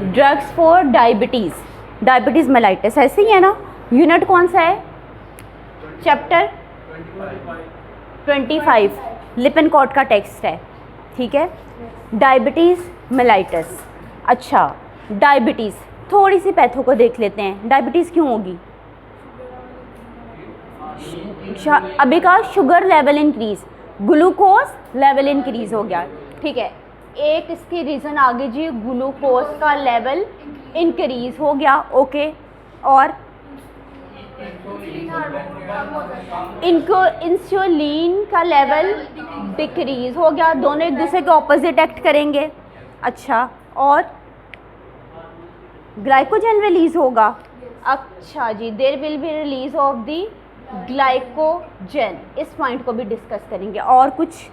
Drugs for diabetes, diabetes mellitus, ऐसे ही है ना। यूनिट कौन सा है? चैप्टर 25 लिपिनकॉट का टेक्स्ट है, ठीक है। Diabetes mellitus. अच्छा, डायबिटीज़, थोड़ी सी पैथो को देख लेते हैं। डायबिटीज़ क्यों होगी? अभी का sugar level increase, glucose level increase हो गया, ठीक है। एक इसकी रीज़न आगे जी, ग्लूकोज का लेवल इंक्रीज हो गया, ओके। और इनको इंसुलिन का लेवल डिक्रीज हो गया, दोनों एक दूसरे के ऑपोजिट एक्ट करेंगे। अच्छा, और ग्लाइकोजन रिलीज होगा। अच्छा जी, there will be release of the glycogen, इस पॉइंट को भी डिस्कस करेंगे। और कुछ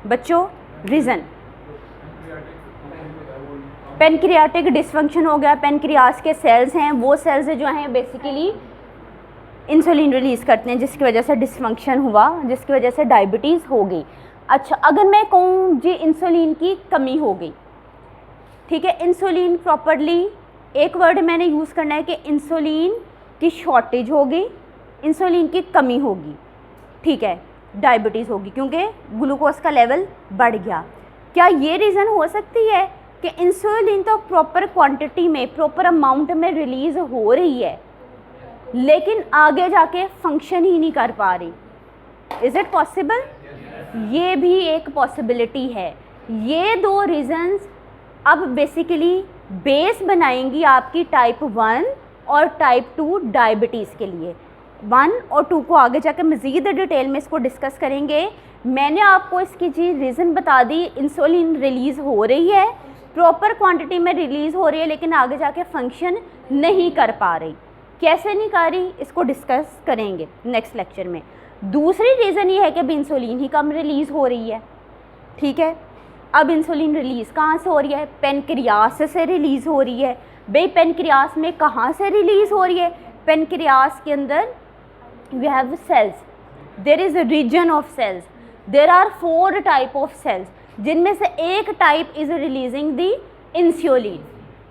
बच्चों रीज़न? पेनक्रियाटिक डिसफंक्शन हो गया, पेनक्रियास के सेल्स हैं, वो सेल्स जो हैं बेसिकली इंसुलिन रिलीज़ करते हैं, जिसकी वजह से डिसफंक्शन हुआ, जिसकी वजह से डायबिटीज़ हो गई। अच्छा, अगर मैं कहूँ जी इंसुलिन की कमी हो गई, ठीक है, इंसुलिन प्रॉपरली, एक वर्ड मैंने यूज़ करना है कि इंसुलिन की शॉर्टेज हो गई, इंसुलिन की कमी होगी, ठीक है, डायबिटीज़ होगी क्योंकि ग्लूकोज का लेवल बढ़ गया। क्या ये रीज़न हो सकती है कि इंसुलिन तो प्रॉपर क्वांटिटी में, प्रॉपर अमाउंट में रिलीज़ हो रही है, लेकिन आगे जाके फंक्शन ही नहीं कर पा रही? Is it possible? ये भी एक पॉसिबिलिटी है। ये दो रीज़न्स अब बेसिकली बेस बनाएंगी आपकी टाइप 1 और टाइप 2 डायबिटीज़ के लिए। 1 और 2 को आगे जाकर मज़ीद डिटेल में इसको डिस्कस करेंगे। मैंने आपको इसकी जी रीज़न बता दी, इंसुलिन रिलीज़ हो रही है, प्रॉपर क्वांटिटी में रिलीज़ हो रही है, लेकिन आगे जाके फंक्शन नहीं कर पा रही। कैसे नहीं कर रही, इसको डिस्कस करेंगे नेक्स्ट लेक्चर में। दूसरी रीज़न ये है कि अब इंसुलिन ही कम रिलीज़ हो रही है, ठीक है। अब इंसुलिन रिलीज़ कहाँ से हो रही है? पेनक्रियास से रिलीज़ हो रही है। भाई पेनक्रियास में कहाँ से रिलीज़ हो रही है? पेनक्रियास के अंदर we have cells, there is a region of cells, there are 4 type of cells, जिनमें से एक type is releasing the insulin.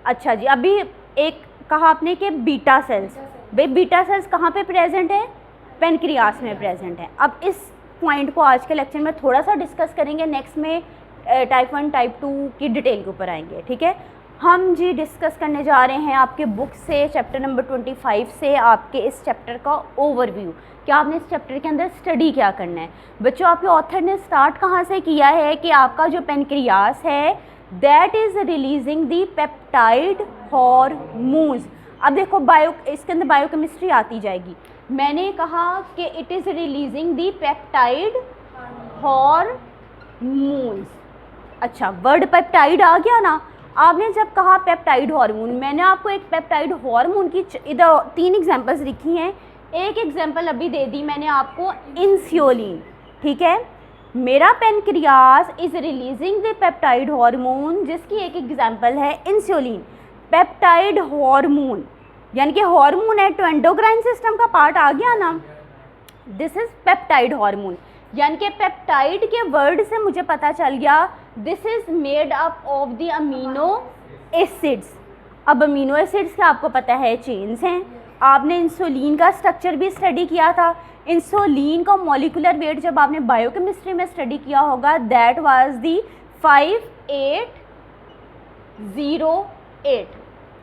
अच्छा जी, अभी एक कहा आपने कि बीटा सेल्स, भाई बीटा सेल्स कहाँ पे प्रेजेंट है? पेनक्रियास में प्रेजेंट है। अब इस पॉइंट को आज के लेक्चर में थोड़ा सा डिस्कस करेंगे, नेक्स्ट में टाइप 1 टाइप 2 की डिटेल के ऊपर आएंगे, ठीक है। हम जी डिस्कस करने जा रहे हैं आपके बुक से चैप्टर नंबर 25 से आपके इस चैप्टर का ओवरव्यू, कि आपने इस चैप्टर के अंदर स्टडी क्या करना है। बच्चों, आपके ऑथर ने स्टार्ट कहाँ से किया है कि आपका जो पेनक्रियास है that is releasing the peptide hormones. अब देखो इसके अंदर बायोकेमिस्ट्री आती जाएगी। मैंने कहा कि it is releasing the peptide hormones. अच्छा, वर्ड पेप्टाइड आ गया ना। आपने जब कहा पेप्टाइड हार्मोन, मैंने आपको एक पेप्टाइड हार्मोन की इधर 3 एग्जांपल्स लिखी हैं। एक एग्जांपल अभी दे दी मैंने आपको, इंसुलिन, ठीक है। मेरा pancreas is releasing the peptide hormone, जिसकी एक एग्जांपल है इंसुलिन। पेप्टाइड हार्मोन यानी कि हार्मोन है तो एंडोक्राइन सिस्टम का पार्ट आ गया ना। दिस इज़ पेप्टाइड हार्मोन, यानी कि पेप्टाइड के वर्ड से मुझे पता चल गया this is made up of the amino acids. अब अमीनो एसिड्स का आपको पता है चेन्स हैं। आपने इंसुलिन का स्ट्रक्चर भी स्टडी किया था। इंसुलिन का मॉलिक्यूलर वेट जब आपने बायोकेमिस्ट्री में स्टडी किया होगा दैट वाज दी 5808,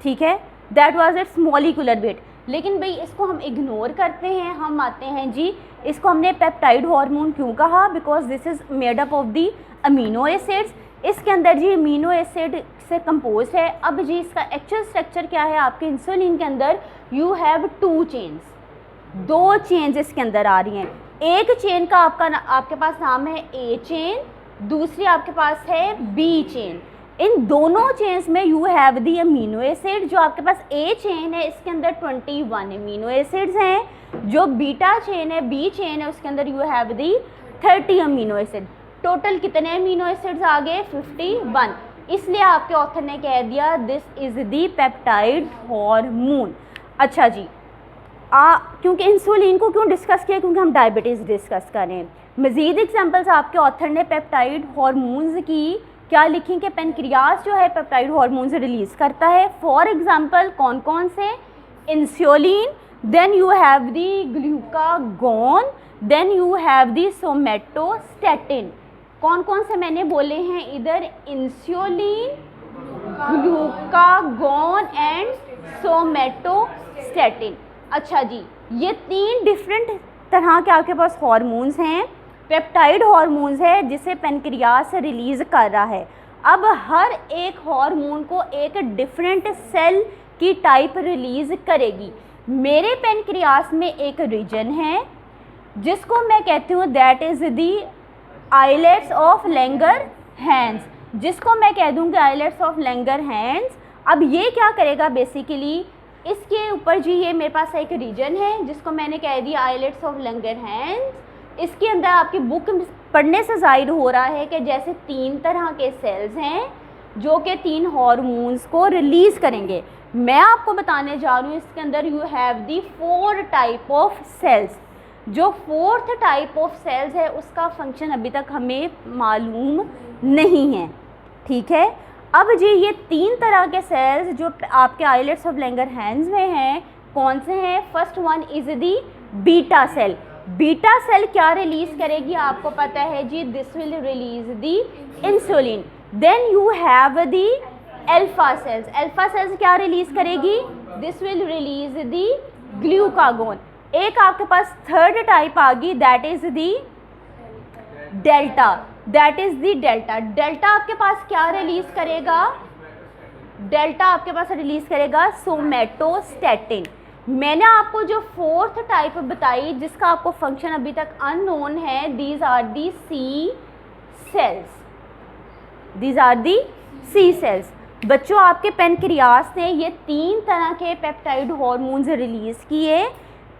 ठीक है, that was it's molecular weight. लेकिन भाई इसको हम इग्नोर करते हैं, हम आते हैं जी, इसको हमने पेप्टाइड हार्मोन क्यों कहा? Because this is made up of the amino acids. इसके अंदर जी अमीनो एसिड से कंपोज है। अब जी इसका एक्चुअल स्ट्रक्चर क्या है? आपके इंसुलिन के अंदर यू हैव 2 चेन्स, 2 चेन्स इसके अंदर आ रही हैं। एक चेन का आपके पास नाम है ए चेन, दूसरी आपके पास है बी चेन। इन दोनों चेन्स में you have the amino acid. जो आपके पास ए चेन है इसके अंदर 21 अमीनो एसिड्स हैं। जो बीटा चेन है, बी चेन है, उसके अंदर you have the 30 amino acid. Total कितने अमीनो एसिड्स आ गए? 51। इसलिए आपके ऑथर ने कह दिया this is the peptide hormone. अच्छा जी, क्योंकि इंसुलिन को क्यों डिस्कस किया? क्योंकि हम डायबिटीज़ डिस्कस करें। मज़ीद एग्जांपल्स आपके ऑथर ने पेप्टाइड हार्मोन्स की क्या लिखें कि पेनक्रियास जो है पेप्टाइड हार्मोन्स रिलीज़ करता है। फॉर एग्जांपल कौन कौन से, insulin, then you have the glucagon, then you have the somatostatin. कौन कौन से मैंने बोले हैं इधर, इंसुलिन, ग्लूकागोन एंड सोमेटोस्टेटिन। अच्छा जी, ये 3 डिफरेंट तरह के आपके पास हार्मोन्स हैं, पेप्टाइड हार्मोन्स है जिसे पेनक्रियास रिलीज़ कर रहा है। अब हर एक हार्मोन को एक डिफरेंट सेल की टाइप रिलीज़ करेगी। मेरे पेनक्रियास में एक रीजन है जिसको मैं कहती हूँ that is the islets of Langerhans, जिसको मैं कह दूँगी आइलेट्स ऑफ लैंगरहैंस। अब ये क्या करेगा बेसिकली, इसके ऊपर जी ये मेरे पास एक रीजन है जिसको मैंने कह दिया आइलेट्स ऑफ लैंगरहैंस। इसके अंदर आपकी बुक पढ़ने से ज़ाहिर हो रहा है कि जैसे 3 तरह के सेल्स हैं जो कि 3 हार्मोन्स को रिलीज़ करेंगे। मैं आपको बताने जा रही हूँ इसके अंदर you have the 4 type of cells. जो 4th टाइप ऑफ सेल्स है उसका फंक्शन अभी तक हमें मालूम नहीं है, ठीक है। अब जी ये 3 तरह के सेल्स जो आपके आइलेट्स ऑफ लैंगरहैंस में हैं, कौन से हैं? First one is the beta cell. Beta cell क्या रिलीज़ करेगी आपको पता है जी, this will release the insulin. Then you have the alpha cells. Alpha cells क्या रिलीज़ करेगी? This will release the glucagon. एक आपके पास 3rd टाइप आ गई that is the delta, that is the delta. Delta आपके पास क्या रिलीज़ करेगा? डेल्टा आपके पास रिलीज़ करेगा सोमेटोस्टेटिन। मैंने आपको जो 4th टाइप बताई जिसका आपको फंक्शन अभी तक अननोन है, these are the C cells, these are the C cells. बच्चों आपके पेनक्रियास ने ये 3 तरह के पेप्टाइड हार्मोन्स रिलीज़ किए।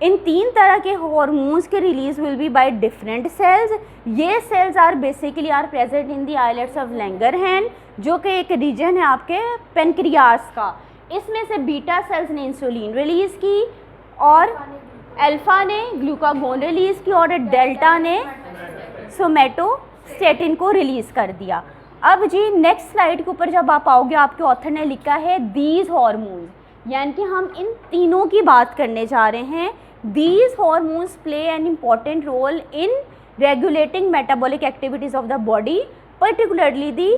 इन 3 तरह के हार्मोन्स के release will be by different cells. ये cells are basically are present in the islets of Langerhans जो कि एक रीजन है आपके पेनक्रियास का। इसमें से बीटा सेल्स ने इंसुलिन रिलीज़ की और अल्फा ने ग्लूकागोन रिलीज़ की और डेल्टा ने सोमेटोस्टेटिन को रिलीज़ कर दिया। अब जी नेक्स्ट स्लाइड के ऊपर जब आप आओगे आपके ऑथर ने लिखा है दीज हार्मोन्स, यानी कि हम इन तीनों की बात करने जा रहे हैं। These hormones play an important role in regulating metabolic activities of the body, particularly the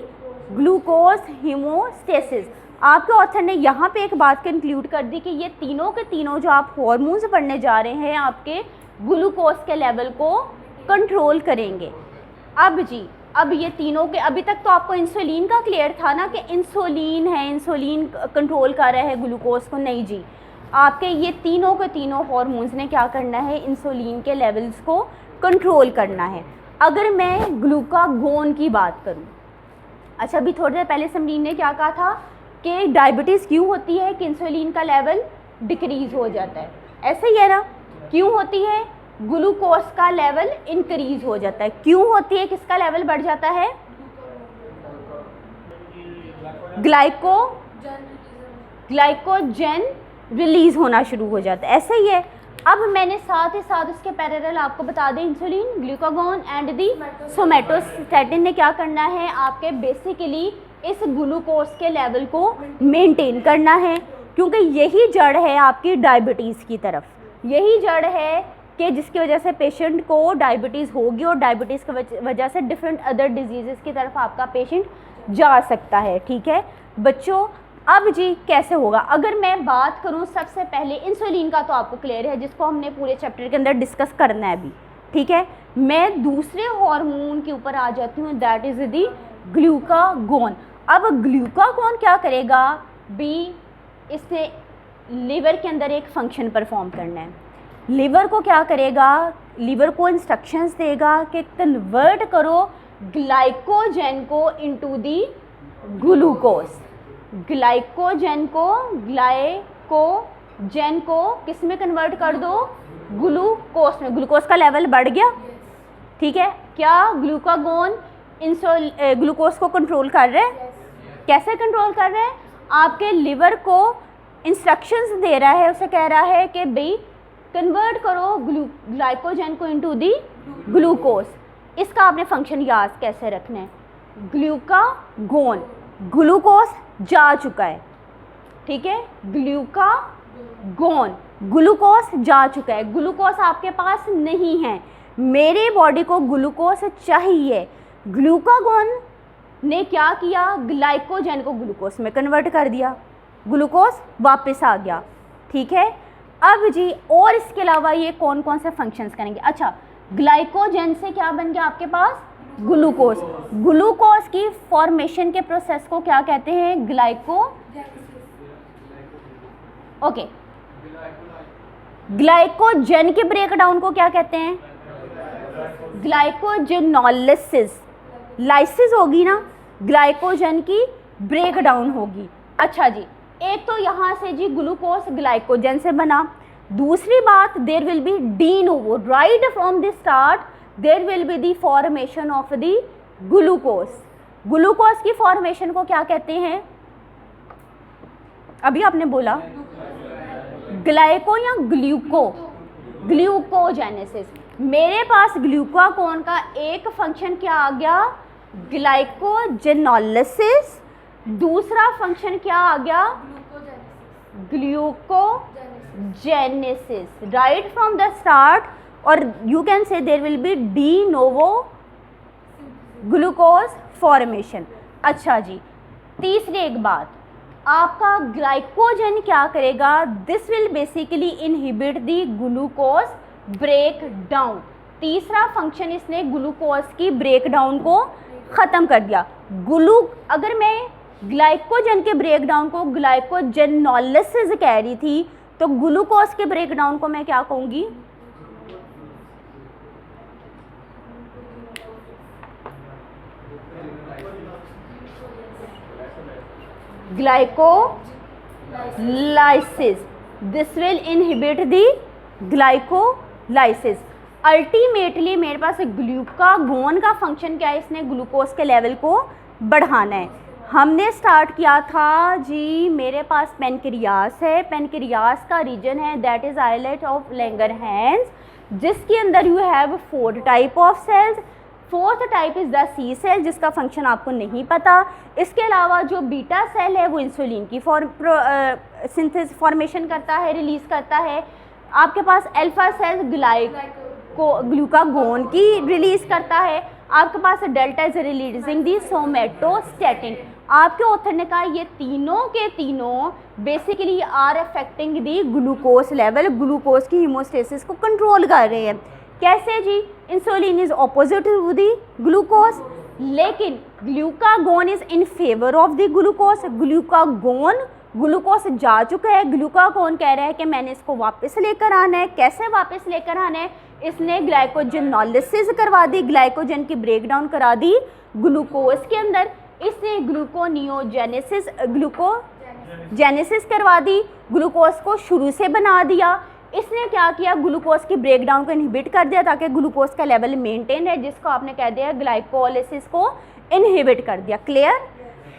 glucose homeostasis। आपके ऑथर ने यहाँ पे एक बात कंक्लूड कर दी कि ये तीनों के तीनों जो आप हार्मोन्स पढ़ने जा रहे हैं आपके ग्लूकोज के लेवल को कंट्रोल करेंगे। अब जी अब ये तीनों के, अभी तक तो आपको इंसुलिन का क्लियर था ना कि इंसुलिन है, इंसुलिन कंट्रोल कर रहा है ग्लूकोज को। नहीं जी, आपके ये तीनों के तीनों हार्मोन्स ने क्या करना है? इंसुलिन के लेवल्स को कंट्रोल करना है। अगर मैं ग्लूकागोन की बात करूं, अच्छा अभी थोड़ी देर पहले समरीन ने क्या कहा था कि डायबिटीज़ क्यों होती है कि इंसुलिन का लेवल डिक्रीज़ हो जाता है, ऐसे ही है ना? क्यों होती है? ग्लूकोज का लेवल इंक्रीज़ हो जाता है। क्यों होती है? किसका लेवल बढ़ जाता है? ग्लाइकोजन रिलीज़ होना शुरू हो जाता है, ऐसे ही है। अब मैंने साथ ही साथ उसके पैरेलल आपको बता दें insulin, glucagon and the somatostatin ने क्या करना है? आपके बेसिकली इस ग्लूकोज के लेवल को मेंटेन करना है, क्योंकि यही जड़ है आपकी डायबिटीज़ की तरफ। यही जड़ है कि जिसकी वजह से पेशेंट को डायबिटीज़ होगी और डायबिटीज़ की वजह से डिफरेंट अदर डिजीज़ की तरफ आपका पेशेंट जा सकता है, ठीक है बच्चों। अब जी कैसे होगा? अगर मैं बात करूं सबसे पहले इंसुलिन का, तो आपको क्लियर है जिसको हमने पूरे चैप्टर के अंदर डिस्कस करना है अभी, ठीक है। मैं दूसरे हार्मोन के ऊपर आ जाती हूँ दैट इज़ दी ग्लूकागोन। अब ग्लूकागोन क्या करेगा? इसने लीवर के अंदर एक फंक्शन परफॉर्म करना है। लीवर को क्या करेगा? लीवर को इंस्ट्रक्शंस देगा कि कन्वर्ट करो ग्लाइकोजन को इनटू दी ग्लूकोज। ग्लाइकोजन को किस में कन्वर्ट कर दो? ग्लूकोज में। ग्लूकोज का लेवल बढ़ गया, ठीक है। क्या ग्लूकागोन ग्लूकोज को कंट्रोल कर रहे हैं? कैसे कंट्रोल कर रहे हैं? आपके लिवर को इंस्ट्रक्शंस दे रहा है, उसे कह रहा है कि भाई कन्वर्ट करो ग्लाइकोजन को इनटू दी ग्लूकोज। इसका आपने फंक्शन याद कैसे रखना है? ग्लूकागोन, ग्लूकोज जा चुका है, ठीक है, ग्लूकागोन, ग्लूकोज जा चुका है, ग्लूकोज आपके पास नहीं है, मेरे बॉडी को ग्लूकोज चाहिए। ग्लूकागोन ने क्या किया, ग्लाइकोजन को ग्लूकोज में कन्वर्ट कर दिया, ग्लूकोज वापस आ गया, ठीक है। अब जी और इसके अलावा ये कौन कौन से फंक्शंस करेंगे, अच्छा ग्लाइकोजन से क्या बन गया आपके पास, ग्लूकोज, ग्लूकोज की फॉर्मेशन के प्रोसेस को क्या कहते हैं, ओके, ग्लाइकोजन के ब्रेकडाउन को क्या कहते हैं, ग्लाइकोजेनोलिसिस, लाइसिस होगी ना, ग्लाइकोजन की ब्रेकडाउन होगी। अच्छा जी, एक तो यहाँ से जी ग्लूकोज ग्लाइकोजन से बना, दूसरी बात there will be de novo, right from the start there will be the formation of the glucose, glucose की फॉर्मेशन को क्या कहते हैं, अभी आपने बोला ग्लाइको या ग्लूको, ग्लूकोजेनेसिस, मेरे पास ग्लूकागोन का एक फंक्शन क्या आ गया, ग्लाइकोजेनोलिसिस, दूसरा फंक्शन क्या आ गया, gluconeogenesis, right from the start, और you can say there will be de novo glucose formation. अच्छा जी, तीसरी एक बात, आपका ग्लाइकोजन क्या करेगा, this will basically inhibit the glucose break down, तीसरा फंक्शन इसने ग्लूकोज की ब्रेक डाउन को ख़त्म कर दिया। अगर मैं ग्लाइकोजन के ब्रेक डाउन को ग्लाइकोजेनोलिसिस कह रही थी, तो ग्लूकोज के ब्रेक डाउन को मैं क्या कहूँगी, glycolysis, this will inhibit the glycolysis. Ultimately मेरे पास ग्लूकागोन का फंक्शन क्या है, इसने ग्लूकोज के लेवल को बढ़ाना है। हमने स्टार्ट किया था जी, मेरे पास पेनक्रियास है, पेनक्रियास का रीजन है that is islet of Langerhans, जिसके अंदर you have 4 type of cells, 4th type is the C cell, जिसका फंक्शन आपको नहीं पता। इसके अलावा जो बीटा सेल है वो इंसुलिन की फॉर्मेशन करता है, रिलीज़ करता है। आपके पास अल्फा सेल ग्लूकागोन की रिलीज़ करता है। आपके पास delta is releasing the somatostatin. आपके ऑथर ने कहा ये तीनों के तीनों basically are affecting the glucose level, glucose की हीमोस्टेसिस को कंट्रोल कर रहे हैं। कैसे जी, insulin is opposite to the glucose, लेकिन glucagon is in favour of the glucose. Glucose जा चुका है, ग्लूकागोन कह रहा है कि मैंने इसको वापस लेकर आना है। कैसे वापस लेकर आना है, इसने ग्लाइकोजेनोलिसिस करवा दी, ग्लाइकोजन की ब्रेकडाउन करा दी ग्लूकोज के अंदर। इसने ग्लूकोजेनेसिस करवा दी, ग्लूकोज को शुरू से बना दिया। इसने क्या किया, ग्लूकोज की ब्रेकडाउन को इनहिबिट कर दिया ताकि ग्लूकोज का लेवल मेंटेन है, जिसको आपने कह दिया ग्लाइकोलाइसिस को इनहिबिट कर दिया। क्लियर।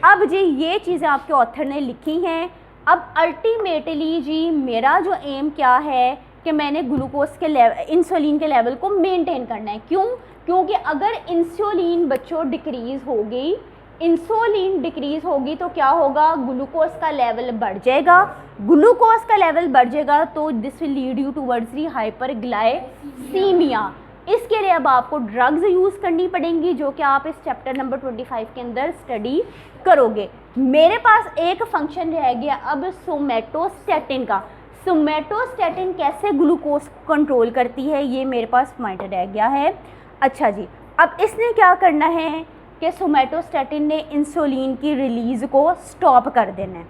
अब जी ये चीज़ें आपके ऑथर ने लिखी हैं। अब अल्टीमेटली जी मेरा जो एम क्या है कि मैंने ग्लूकोज के लेवल, इंसुलिन के लेवल को मेंटेन करना है। क्यों? क्योंकि अगर इंसुलिन बच्चों डिक्रीज़ होगी, इंसुलिन डिक्रीज़ होगी तो क्या होगा, ग्लूकोज का लेवल बढ़ जाएगा। ग्लूकोज का लेवल बढ़ जाएगा तो this will lead you towards the hyperglycaemia. इसके लिए अब आपको ड्रग्स यूज़ करनी पड़ेंगी, जो कि आप इस चैप्टर नंबर 25 के अंदर स्टडी करोगे। मेरे पास एक फंक्शन रह गया अब सोमेटोस्टैटिन का। सोमेटोस्टैटिन कैसे ग्लूकोज को कंट्रोल करती है, ये मेरे पास पॉइंट रह गया है। अच्छा जी, अब इसने क्या करना है कि सोमेटोस्टैटिन ने इंसुलिन की रिलीज़ को स्टॉप कर देना है।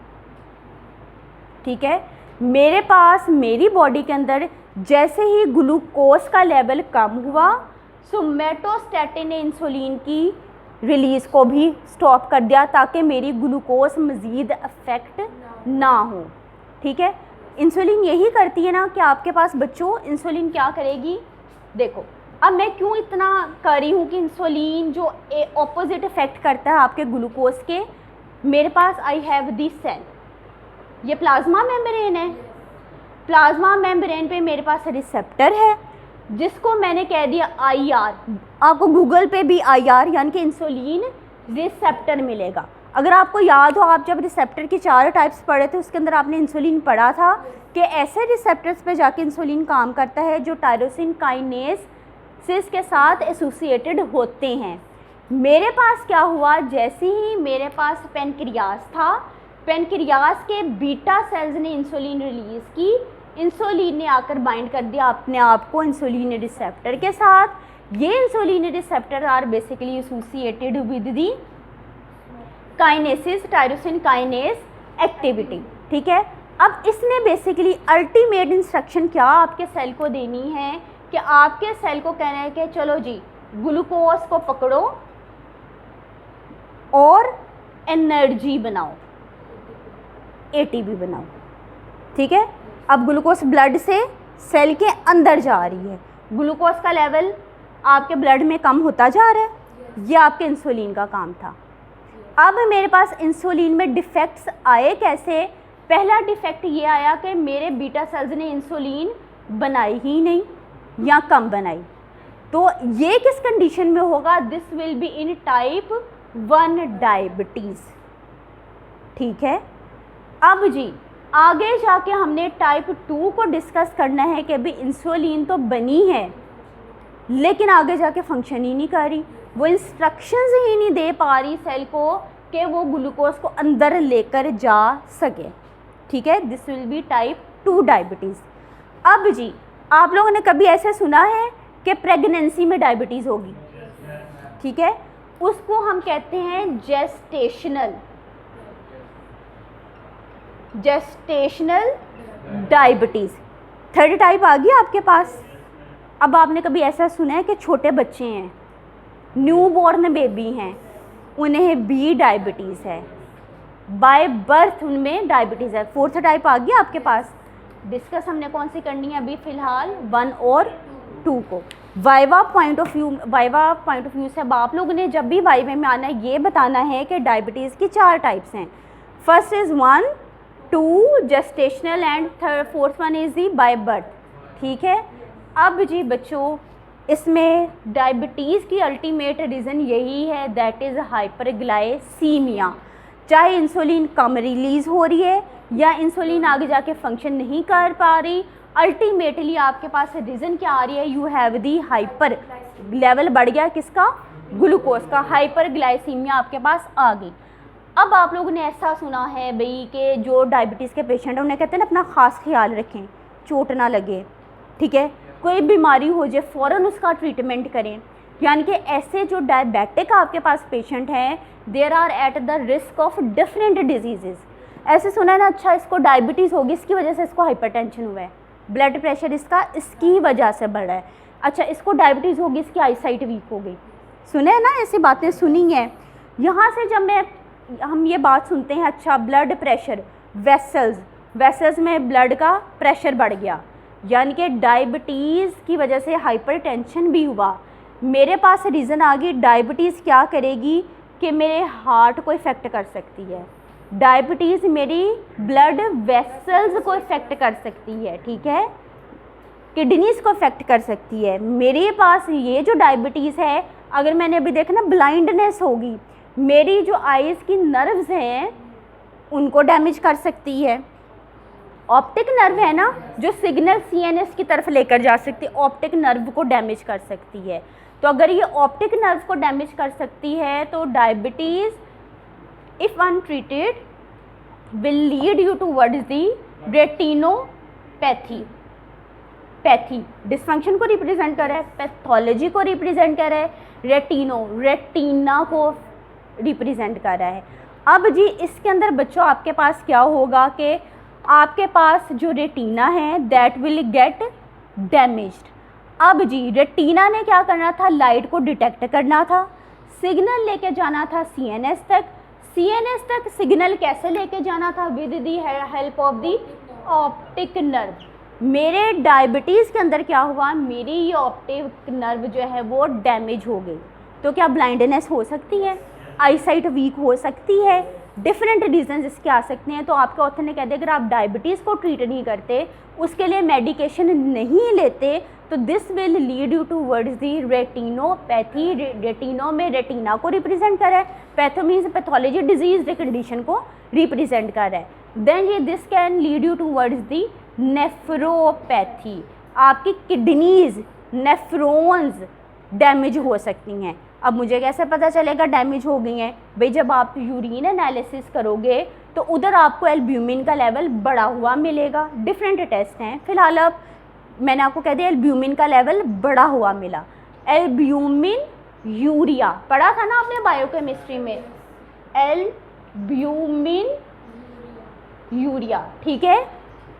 ठीक है, मेरे पास मेरी बॉडी के अंदर जैसे ही ग्लूकोज का लेवल कम हुआ, सोमेटोस्टैटिन ने इंसुलिन की रिलीज़ को भी स्टॉप कर दिया ताकि मेरी ग्लूकोज मज़ीद अफेक्ट ना हो। ठीक है, इंसुलिन यही करती है ना कि आपके पास बच्चों इंसुलिन क्या करेगी। देखो अब मैं क्यों इतना कर रही हूँ कि इंसुलिन जो ऑपोजिट इफेक्ट करता है आपके ग्लूकोज के। मेरे पास आई हैव दिस सेल, ये प्लाज्मा मेम्ब्रेन है। प्लाज्मा मेम्ब्रेन पे मेरे पास रिसेप्टर है जिसको मैंने कह दिया IR। आपको गूगल पे भी IR यानी कि इंसुलिन रिसेप्टर मिलेगा। अगर आपको याद हो, आप जब रिसेप्टर की 4 टाइप्स पढ़े थे उसके अंदर आपने इंसुलिन पढ़ा था कि ऐसे रिसेप्टर्स पे जाके इंसुलिन काम करता है जो टायरोसिन काइनेसिस के साथ एसोसिएटेड होते हैं। मेरे पास क्या हुआ, जैसे ही मेरे पास पेनक्रियास था, पेनक्रियास के बीटा सेल्स ने इंसुलिन रिलीज़ की, इंसुलिन ने आकर बाइंड कर दिया अपने आप को इंसुलिन रिसेप्टर के साथ। ये insulin receptor are basically associated with the kinases, tyrosine kinase activity, ठीक है। अब इसने बेसिकली अल्टीमेट इंस्ट्रक्शन क्या आपके सेल को देनी है कि आपके सेल को कहना है कि चलो जी ग्लूकोज को पकड़ो और एनर्जी बनाओ, एटीपी बनाओ, ठीक है। अब ग्लूकोज ब्लड से सेल के अंदर जा रही है, ग्लूकोज का लेवल आपके ब्लड में कम होता जा रहा है, ये आपके इंसुलिन का काम था। अब मेरे पास इंसुलिन में डिफेक्ट्स आए कैसे? पहला डिफेक्ट ये आया कि मेरे बीटा सेल्स ने इंसुलिन बनाई ही नहीं या कम बनाई। तो ये किस कंडीशन में होगा? This will be in type 1 diabetes, ठीक है। अब जी आगे जाके हमने टाइप 2 को डिस्कस करना है कि अभी इंसुलिन तो बनी है लेकिन आगे जाके फंक्शन ही नहीं कर रही, वो इंस्ट्रक्शंस ही नहीं दे पा रही सेल को कि वो ग्लूकोज को अंदर लेकर जा सके, ठीक है। This will be type 2 diabetes. अब जी आप लोगों ने कभी ऐसे सुना है कि प्रेगनेंसी में डायबिटीज़ होगी, ठीक है, उसको हम कहते हैं जेस्टेशनल डायबिटीज़। 3rd टाइप आ गई आपके पास। अब आपने कभी ऐसा सुना है कि छोटे बच्चे हैं, न्यू बॉर्न बेबी हैं, उन्हें भी डायबिटीज़ है, बाय बर्थ उनमें डायबिटीज़ है। 4th टाइप आ गया आपके पास। डिस्कस हमने कौन सी करनी है अभी फ़िलहाल? 1 और 2 को। वाइवा पॉइंट ऑफ व्यू से अब आप लोगों ने जब भी वाइवा में आना है ये बताना है कि डायबिटीज़ की 4 टाइप्स हैं। First is 1, 2 gestational and 4th one is the by birth, ठीक है। अब जी बच्चों इसमें डायबिटीज़ की अल्टीमेट रीज़न यही है, दैट इज़ हाइपरग्लाइसीमिया। चाहे इंसुलिन कम रिलीज़ हो रही है या इंसुलिन आगे जाके फंक्शन नहीं कर पा रही, अल्टीमेटली आपके पास रीज़न क्या आ रही है? You have the hyper, level बढ़ गया किसका? ग्लूकोज का, हाइपरग्लाइसीमिया आपके पास आ गई। अब आप लोगों ने ऐसा सुना है भाई कि जो डायबिटीज़ के पेशेंट हैं उन्हें कहते हैं ना अपना ख़ास ख्याल रखें, चोट ना लगे, ठीक है, कोई बीमारी हो जाए फ़ौरन उसका ट्रीटमेंट करें। यानी कि ऐसे जो डायबिटिक आपके पास पेशेंट हैं there are at the risk of different disease. ऐसे सुना है ना, अच्छा इसको डायबिटीज़ होगी इसकी वजह से इसको हाइपरटेंशन हुआ है, ब्लड प्रेशर इसका इसकी वजह से बढ़ा है, अच्छा इसको डायबिटीज़ होगी इसकी आईसाइट वीक हो गई। सुने है ना, ऐसी बातें सुनी हैं। यहाँ से जब हम ये बात सुनते हैं, अच्छा ब्लड प्रेशर, वेसल्स में ब्लड का प्रेशर बढ़ गया, यानी कि डायबिटीज़ की वजह से हाइपरटेंशन भी हुआ। मेरे पास रीज़न आ गई, डायबिटीज़ क्या करेगी कि मेरे हार्ट को इफ़ेक्ट कर सकती है, डायबिटीज़ मेरी ब्लड वेसल्स को इफ़ेक्ट कर सकती है, ठीक है, किडनीज़ को इफ़ेक्ट कर सकती है। मेरे पास ये जो डायबिटीज़ है, अगर मैंने अभी देखा ना ब्लाइंडनेस होगी, मेरी जो आइज़ की नर्व्स हैं उनको डैमेज कर सकती है। ऑप्टिक नर्व है ना जो सिग्नल सीएनएस की तरफ लेकर जा सकती है, ऑप्टिक नर्व को डैमेज कर सकती है। तो अगर ये ऑप्टिक नर्व को डैमेज कर सकती है तो diabetes if untreated will lead you towards the retinopathy. Pathy dysfunction को रिप्रेजेंट कर रहा है, पैथोलॉजी को रिप्रेजेंट कर रहा है, रेटिना को रिप्रेजेंट कर रहा है। अब जी इसके अंदर बच्चों आपके पास क्या होगा कि आपके पास जो रेटिना है दैट विल गेट डैमेज्ड। अब जी रेटिना ने क्या करना था? लाइट को डिटेक्ट करना था, सिग्नल लेके जाना था सीएनएस तक। सीएनएस तक सिग्नल कैसे लेके जाना था? With the help of the optic nerve. मेरे डायबिटीज़ के अंदर क्या हुआ? मेरी ये ऑप्टिक नर्व जो है वो डैमेज हो गई। तो क्या ब्लाइंडनेस हो सकती है? आईसाइट वीक हो सकती है? डिफरेंट रीजन इसके आ सकते हैं। तो आपके ऑथर ने कह दिया अगर आप डायबिटीज़ को ट्रीट नहीं करते, उसके लिए मेडिकेशन नहीं लेते, तो this will lead you towards the retinopathy. Retino में रेटिना को रिप्रेजेंट कर रहा है, patho means pathology disease condition को रिप्रेजेंट कर रहा है। देन ये this can lead you towards the nephropathy. आपकी किडनीज, नेफ्रॉन्स डैमेज हो सकती हैं। अब मुझे कैसे पता चलेगा डैमेज हो गई हैं? भाई जब आप यूरिन एनालिसिस करोगे तो उधर आपको एल्ब्यूमिन का लेवल बढ़ा हुआ मिलेगा। डिफरेंट टेस्ट हैं, फिलहाल अब मैंने आपको कह दिया एल्ब्यूमिन का लेवल बढ़ा हुआ मिला। एल्ब्यूमिन यूरिया पढ़ा था ना आपने बायोकेमिस्ट्री में, एल्ब्यूमिन यूरिया, ठीक है,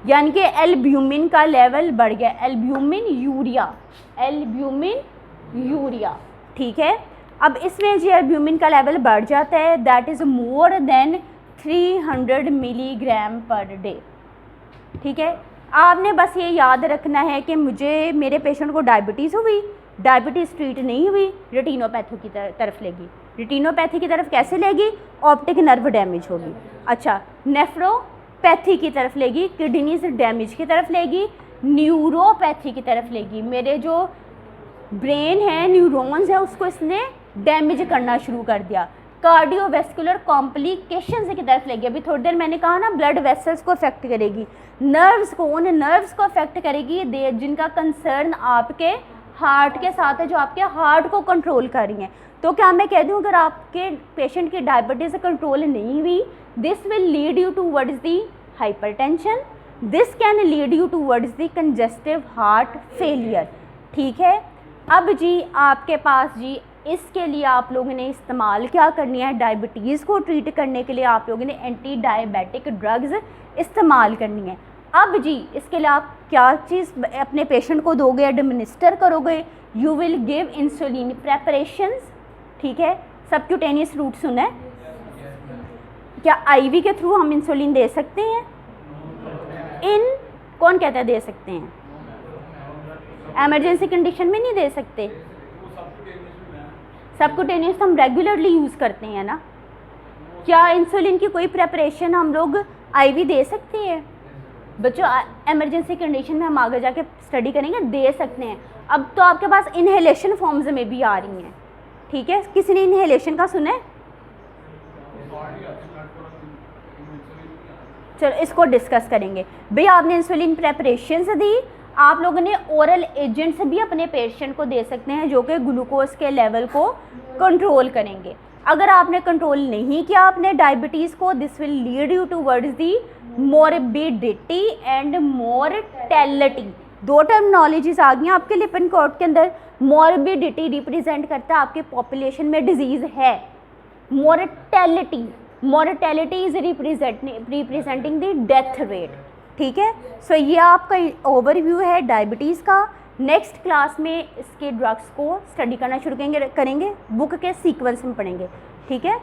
यानी कि एल्ब्यूमिन का लेवल बढ़ गया, एल्ब्यूमिन यूरिया, एल्ब्यूमिन यूरिया, ठीक है। अब इसमें जो एल्ब्यूमिन का लेवल बढ़ जाता है that is more than 300 milligram per day, ठीक है। आपने बस ये याद रखना है कि मुझे मेरे पेशेंट को डायबिटीज़ हुई, डायबिटीज़ ट्रीट नहीं हुई, रेटिनोपैथी की तरफ लेगी। रेटिनोपैथी की तरफ कैसे लेगी? ऑप्टिक नर्व डैमेज होगी। अच्छा, नेफ्रोपैथी की तरफ लेगी, किडनीज डैमेज की तरफ लेगी, न्यूरोपैथी की तरफ लेगी। मेरे जो ब्रेन है, न्यूरॉन्स है, उसको इसने डैमेज करना शुरू कर दिया। कार्डियोवैस्कुलर कॉम्प्लिकेशंस की तरफ लेगी। अभी थोड़ी देर मैंने कहा ना ब्लड वेसल्स को अफेक्ट करेगी, नर्व्स को, उन नर्व्स को अफेक्ट करेगी जिनका कंसर्न आपके हार्ट के साथ है, जो आपके हार्ट को कंट्रोल कर रही हैं। तो क्या मैं कह दूं अगर आपके पेशेंट की डायबिटीज़ कंट्रोल नहीं हुई, this will lead you towards the hypertension, this can lead you towards the congestive heart failure, ठीक है। अब जी आपके पास जी इसके लिए आप लोगों ने इस्तेमाल क्या करनी है? डायबिटीज़ को ट्रीट करने के लिए आप लोगों ने एंटी डायबिटिक ड्रग्स इस्तेमाल करनी है। अब जी इसके लिए आप क्या चीज़ अपने पेशेंट को दोगे, एडमिनिस्टर करोगे? You will give insulin preparations, ठीक है। सबक्यूटेनियस रूट सुना है? क्या आईवी के थ्रू हम इंसुलिन दे सकते हैं? कौन कहता है दे सकते हैं? एमरजेंसी कंडीशन में नहीं दे सकते। सबक्यूटेनियस हम रेगुलरली यूज़ करते हैं ना। क्या इंसुलिन की कोई प्रेपरेशन हम लोग आईवी दे सकते हैं? बच्चों एमरजेंसी कंडीशन में हम आगे जाके स्टडी करेंगे, दे सकते हैं। अब तो आपके पास इनहेलेशन फॉर्म्स में भी आ रही हैं, ठीक है। किसी ने इनहेलेशन का सुना है? चलो इसको डिस्कस करेंगे। भैया आपने इंसुलिन प्रेपरेशंस दी, आप लोगों ने ओरल एजेंट्स भी अपने पेशेंट को दे सकते हैं जो कि ग्लूकोज के लेवल को कंट्रोल करेंगे। अगर आपने कंट्रोल नहीं किया आपने डायबिटीज़ को, this will lead you towards the morbidity and mortality. दो टर्मिनोलॉजीज आ गई आपके लिपिन कोड के अंदर। मोरबिडिटी रिप्रेजेंट करता है आपके पॉपुलेशन में डिजीज़ है, mortality is representing the death rate, ठीक है। सो ये आपका ओवरव्यू है डायबिटीज़ का। नेक्स्ट क्लास में इसके ड्रग्स को स्टडी करना शुरू करेंगे, बुक के सीक्वेंस में पढ़ेंगे, ठीक है।